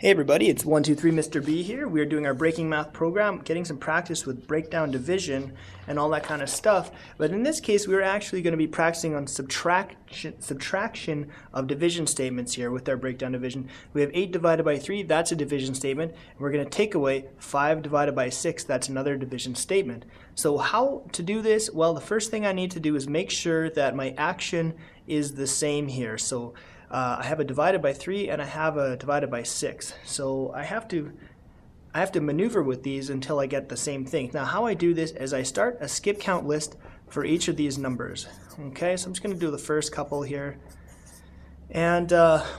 Hey everybody, it's 123 Mr. B here. We are doing our breaking math program, getting some practice with breakdown division and all that kind of stuff. But in this case, we're actually going to be practicing on subtraction of division statements here with our breakdown division. We have 8 divided by 3, that's a division statement. And we're going to take away 5 divided by 6, that's another division statement. So how to do this? Well, the first thing I need to do is make sure that my action is the same here. So I have a divided by 3 and I have a divided by 6. So I have to maneuver with these until I get the same thing. Now how I do this is I start a skip count list for each of these numbers. Okay, so I'm just going to do the first couple here. And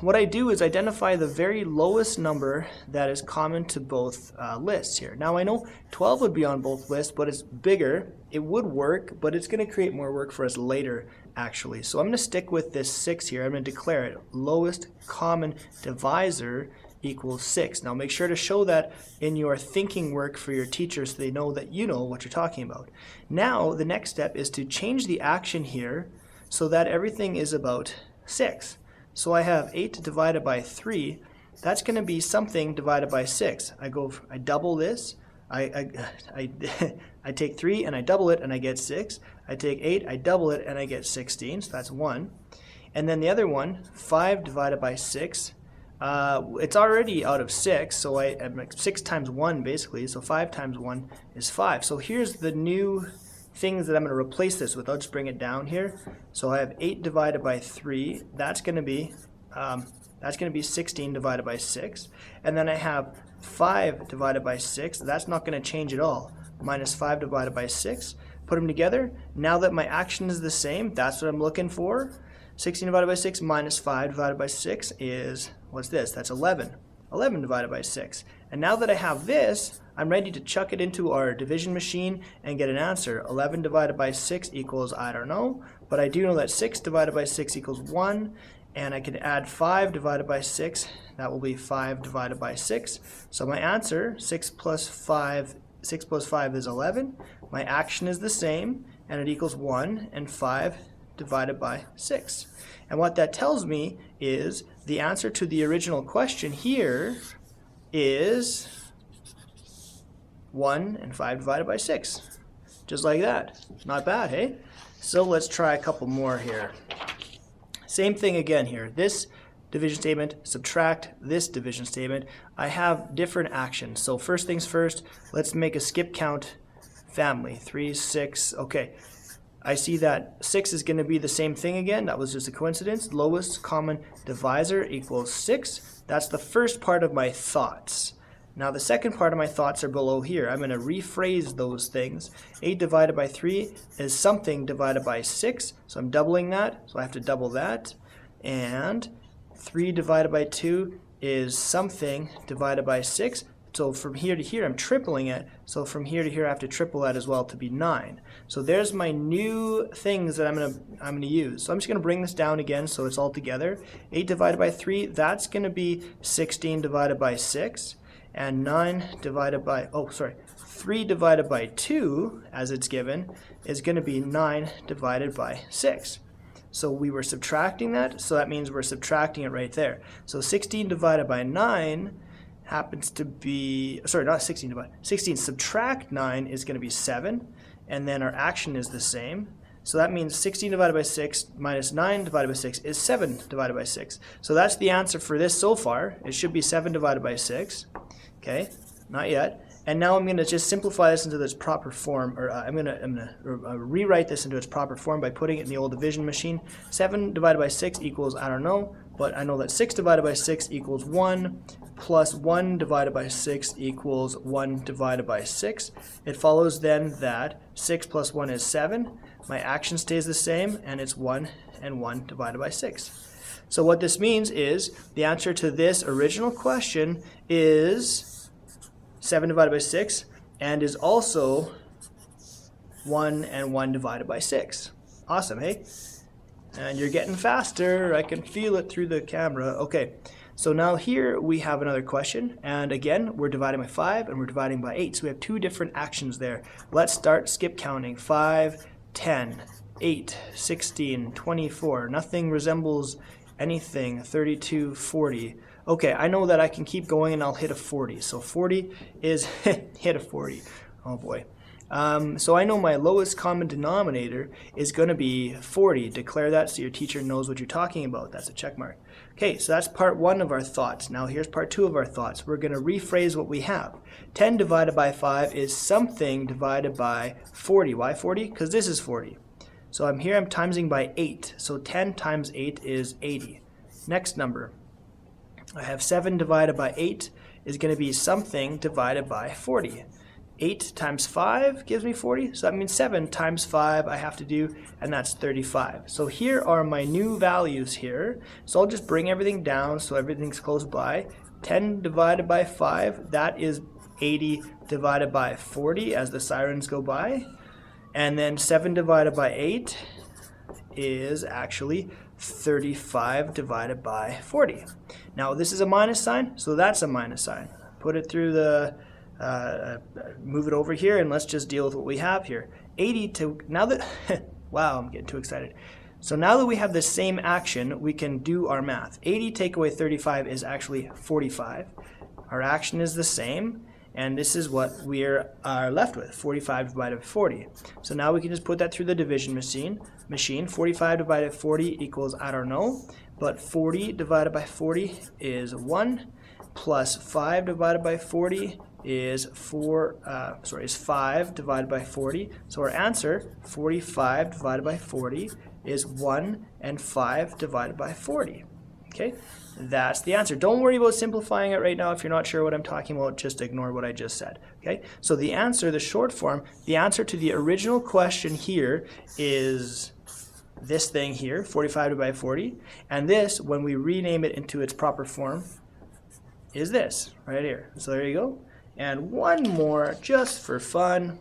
what I do is identify the very lowest number that is common to both lists here. Now I know 12 would be on both lists, but it's bigger. It would work, but it's going to create more work for us later actually. So I'm going to stick with this 6 here. I'm going to declare it lowest common divisor equals 6. Now make sure to show that in your thinking work for your teachers so they know that you know what you're talking about. Now the next step is to change the action here so that everything is about 6. So I have 8 divided by 3. That's going to be something divided by 6. I double this. I take 3 and I double it and I get 6. I take 8, I double it and I get 16. So that's 1. And then the other one, 5 divided by 6. It's already out of 6, so I'm like 6 times 1 basically. So 5 times 1 is 5. So here's the new things that I'm going to replace this with. I'll just bring it down here. So I have 8 divided by 3. That's going to be 16 divided by 6. And then I have 5 divided by 6. That's not going to change at all. Minus 5 divided by 6. Put them together. Now that my action is the same, that's what I'm looking for. 16 divided by 6 minus 5 divided by 6 is, what's this? That's 11. 11 divided by 6. And now that I have this, I'm ready to chuck it into our division machine and get an answer. 11 divided by 6 equals, I don't know, but I do know that 6 divided by 6 equals 1, and I can add 5 divided by 6. That will be 5 divided by 6. So my answer, 6 plus 5 is 11. My action is the same, and it equals 1 and 5 divided by 6. And what that tells me is the answer to the original question here is 1 and 5 divided by 6. Just like that. Not bad, hey? So let's try a couple more here. Same thing again here. This division statement, subtract this division statement. I have different actions. So first things first, let's make a skip count family. 3, 6, okay. I see that 6 is going to be the same thing again. That was just a coincidence. Lowest common divisor equals 6. That's the first part of my thoughts. Now the second part of my thoughts are below here. I'm going to rephrase those things. 8 divided by 3 is something divided by 6. So I'm doubling that. So I have to double that. And 3 divided by 2 is something divided by 6. So from here to here, I'm tripling it. So from here to here, I have to triple that as well to be 9. So there's my new things that I'm gonna use. So I'm just gonna bring this down again so it's all together. 8 divided by 3, that's gonna be 16 divided by 6. And 3 divided by 2, as it's given, is gonna be 9 divided by 6. So we were subtracting that, so that means we're subtracting it right there. So 16 divided by 9 happens to be, sorry, not 16 divided, 16 subtract 9 is going to be 7, and then our action is the same. So that means 16 divided by 6 minus 9 divided by 6 is 7 divided by 6. So that's the answer for this so far. It should be 7 divided by 6. Okay, not yet. And now I'm going to just simplify this into its proper form, or I'm going to rewrite this into its proper form by putting it in the old division machine. 7 divided by 6 equals, I don't know, but I know that 6 divided by 6 equals 1, plus 1 divided by 6 equals 1 divided by 6. It follows then that 6 plus 1 is 7. My action stays the same, and it's 1 and 1 divided by 6. So what this means is the answer to this original question is 7 divided by 6, and is also 1 and 1 divided by 6. Awesome, hey? And you're getting faster. I can feel it through the camera. Okay, so now here we have another question, and again we're dividing by 5 and we're dividing by 8. So we have 2 different actions there. Let's start skip counting. 5, 10, 8, 16, 24. Nothing resembles anything. 32, 40. Okay, I know that I can keep going and I'll hit a 40. So 40 is, hit a 40. Oh boy. So I know my lowest common denominator is going to be 40. Declare that so your teacher knows what you're talking about. That's a check mark. Okay, so that's part one of our thoughts. Now here's part two of our thoughts. We're going to rephrase what we have. 10 divided by 5 is something divided by 40. Why 40? Because this is 40. So I'm timesing by 8. So 10 times 8 is 80. Next number. I have 7 divided by 8 is going to be something divided by 40. 8 times 5 gives me 40, so that means 7 times 5 I have to do, and that's 35. So here are my new values here. So I'll just bring everything down so everything's close by. 10 divided by 5, that is 80 divided by 40 as the sirens go by. And then 7 divided by 8 is actually 35 divided by 40. Now this is a minus sign, so that's a minus sign. Put it through the, move it over here, and let's just deal with what we have here. 80 to, now that, wow, I'm getting too excited. So now that we have the same action, we can do our math. 80 take away 35 is actually 45. Our action is the same, and this is what we are left with, 45 divided by 40. So now we can just put that through the division machine. 45 divided by 40 equals, I don't know, but 40 divided by 40 is 1, plus 5 divided by 40 is 5 divided by 40. So our answer, 45 divided by 40, is 1 and 5 divided by 40. Okay, that's the answer. Don't worry about simplifying it right now. If you're not sure what I'm talking about, just ignore what I just said. Okay, so the answer, the short form, the answer to the original question here is this thing here, 45 divided by 40, and this, when we rename it into its proper form, is this right here. So there you go. And one more just for fun.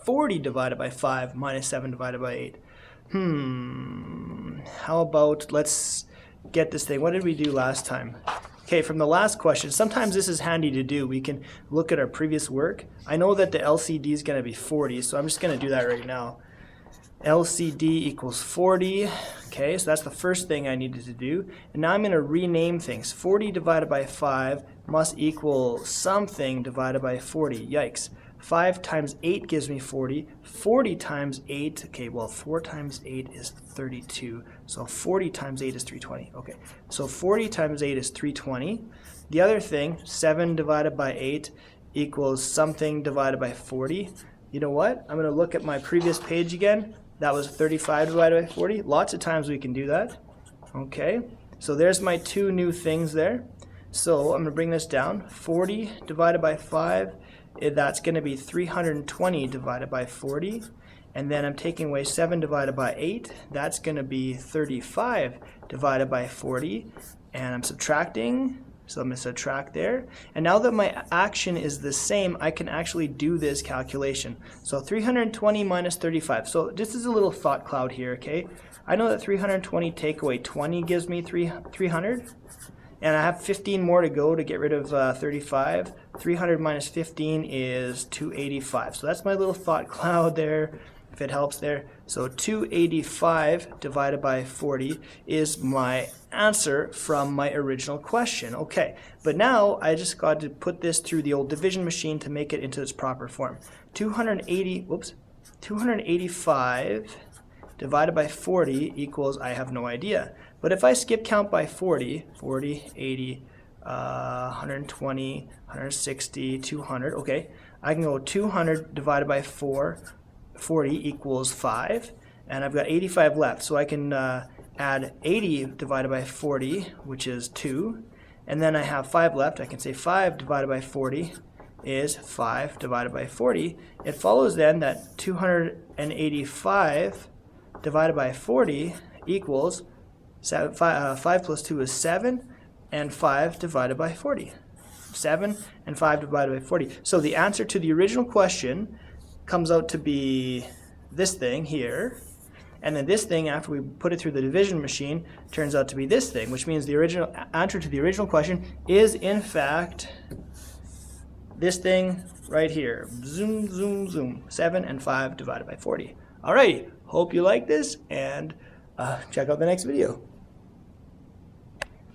40 divided by 5 minus 7 divided by 8. How about, let's get this thing. What did we do last time? Okay, from the last question, sometimes this is handy to do. We can look at our previous work. I know that the LCD is going to be 40, so I'm just going to do that right now. LCD equals 40. Okay, so that's the first thing I needed to do. And now I'm going to rename things. 40 divided by 5 must equal something divided by 40. Yikes. 5 times 8 gives me 40. 40 times 8, okay, well, 4 times 8 is 32. So 40 times 8 is 320. Okay, so 40 times 8 is 320. The other thing, 7 divided by 8 equals something divided by 40. You know what? I'm going to look at my previous page again. That was 35 divided by 40. Lots of times we can do that. Okay, so there's my two new things there. So I'm going to bring this down. 40 divided by 5, that's going to be 320 divided by 40. And then I'm taking away 7 divided by 8. That's going to be 35 divided by 40. And I'm subtracting. So I'm going to subtract there. And now that my action is the same, I can actually do this calculation. So 320 minus 35. So this is a little thought cloud here, okay? I know that 320 take away 20 gives me 300. And I have 15 more to go to get rid of 35. 300 minus 15 is 285. So that's my little thought cloud there, if it helps there. So 285 divided by 40 is my answer from my original question. Okay, but now I just got to put this through the old division machine to make it into its proper form. 285 divided by 40 equals, I have no idea. But if I skip count by 40, 80, 120, 160, 200, okay, I can go 200 divided by 40 equals 5, and I've got 85 left, so I can add 80 divided by 40, which is 2, and then I have 5 left. I can say 5 divided by 40 is 5 divided by 40. It follows then that 285 divided by 40 equals 5 plus 2 is 7, and 5 divided by 40. 7 and 5 divided by 40. So the answer to the original question comes out to be this thing here, and then this thing, after we put it through the division machine, turns out to be this thing, which means the original answer to the original question is in fact this thing right here. Zoom, zoom, zoom. 7 and 5 divided by 40. Alrighty, hope you like this, and check out the next video.